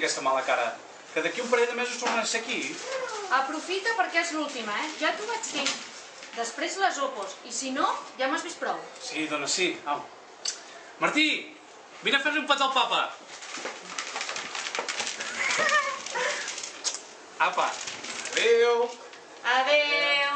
aquesta mala cara? Que d'aquí un parell de mesos tornaràs a ser aquí? Aprofita perquè és l'última, Ja t'ho vaig dir. Després les opos, i si no, ja m'has vist prou. Sí, dona, sí. Au. Martí, vine a fer-li un pet al papa. Apa. Adéu. Adéu.